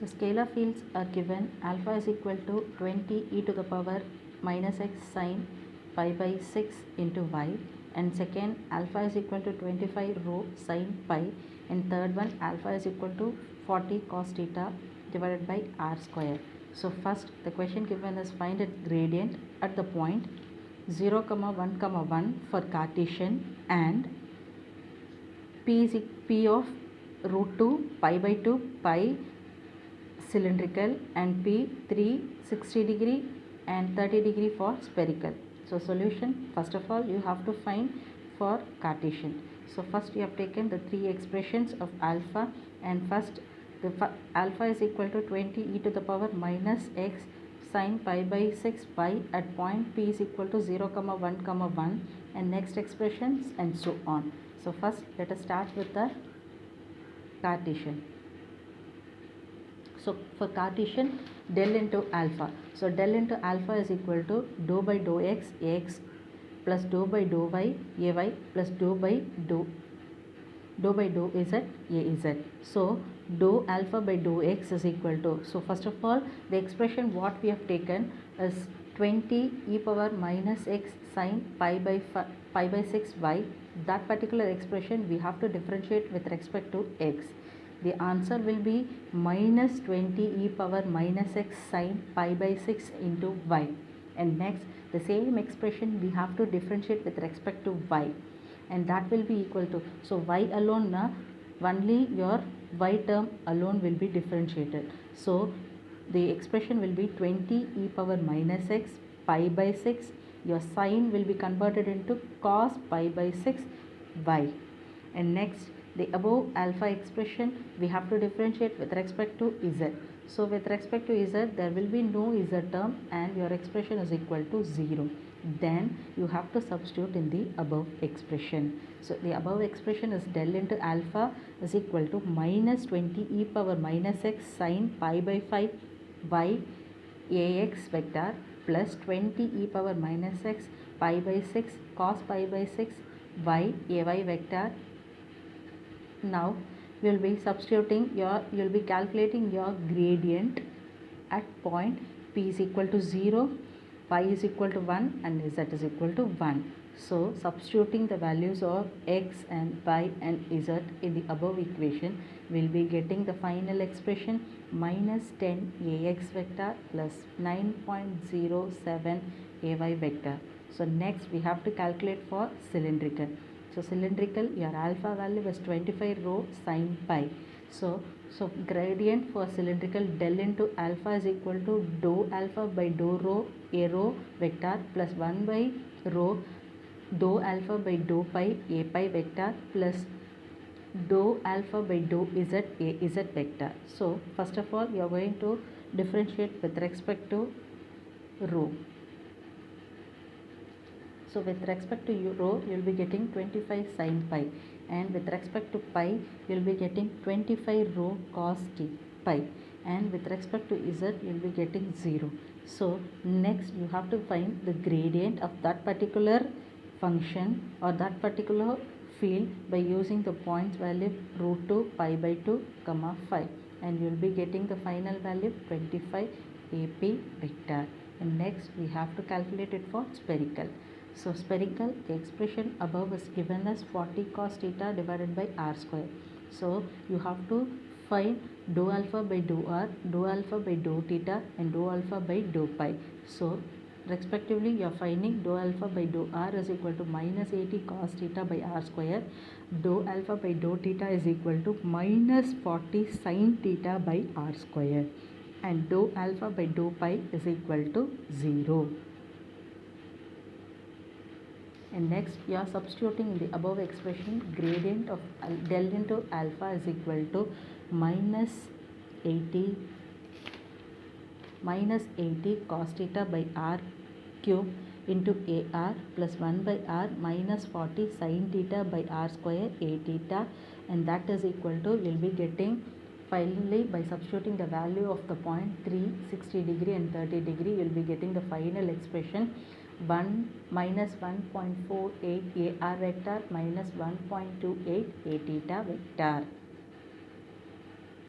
The scalar fields are given. Alpha is equal to 20 e to the power minus x sine pi by 6 into y, and second alpha is equal to 25 rho sine pi, and third one alpha is equal to 40 cos theta divided by r square. So first the question given is find its gradient at the point 0, 1, 1 for Cartesian, and p of root 2 pi by 2 pi cylindrical, and p 360 degree and 30 degree for spherical. So solution, first of all you have to find for Cartesian. So first you have taken the three expressions of alpha, and first alpha is equal to 20 e to the power minus x sine pi by 6 pi at point p is equal to 0, 1, 1, and next expressions and so on. So first let us start with the Cartesian. So for Cartesian, del into alpha. So del into alpha is equal to dou by dou x ax plus dou by dou y ay plus dou by dou z az. So dou alpha by dou x is equal to, so first of all the expression what we have taken is 20 e power minus x sine pi by 6 y. That particular expression we have to differentiate with respect to x. The answer will be minus 20 e power minus x sine pi by 6 into y. And next the same expression we have to differentiate with respect to y, and that will be equal to, so y alone only your y term alone will be differentiated. So the expression will be 20 e power minus x pi by 6. Your sine will be converted into cos pi by 6 y. And next the above alpha expression we have to differentiate with respect to z. So with respect to z there will be no z term and your expression is equal to 0. Then you have to substitute in the above expression. So the above expression is del into alpha is equal to minus 20 e power minus x sine pi by 5 y ax vector plus 20 e power minus x pi by 6 cos pi by 6 y ay vector. Now you will be substituting you will be calculating your gradient at point p is equal to 0, y is equal to 1, and z is equal to 1. So substituting the values of x and y and z in the above equation, we will be getting the final expression minus 10 ax vector plus 9.07 ay vector. So next we have to calculate for cylindrical. So cylindrical, your alpha value is 25 rho sine pi. So gradient for cylindrical del into alpha is equal to dou alpha by dou rho a rho vector plus 1 by rho dou alpha by dou pi a pi vector plus dou alpha by dou z a z vector. So first of all you are going to differentiate with respect to rho. So with respect to rho you will be getting 25 sin pi, and with respect to pi you will be getting 25 rho cos t pi, and with respect to z you will be getting 0. So next you have to find the gradient of that particular function or that particular field by using the points value root 2 pi by 2 comma 5, and you will be getting the final value 25 ap vector. And next we have to calculate it for spherical. So spherical, the expression above is given as 40 cos theta divided by r square. So you have to find dou alpha by dou r, dou alpha by dou theta, and dou alpha by dou pi. So respectively you are finding dou alpha by dou r is equal to minus 80 cos theta by r square, dou alpha by dou theta is equal to minus 40 sin theta by r square, and dou alpha by dou pi is equal to 0. And next you are substituting in the above expression gradient of del into alpha is equal to minus 80 cos theta by r cube into ar plus 1 by r minus 40 sin theta by r square a theta, and that is equal to, you will be getting finally by substituting the value of the point 360 degree and 30 degree, you will be getting the final expression 1 minus 1.48 ar vector minus 1.28 a theta vector.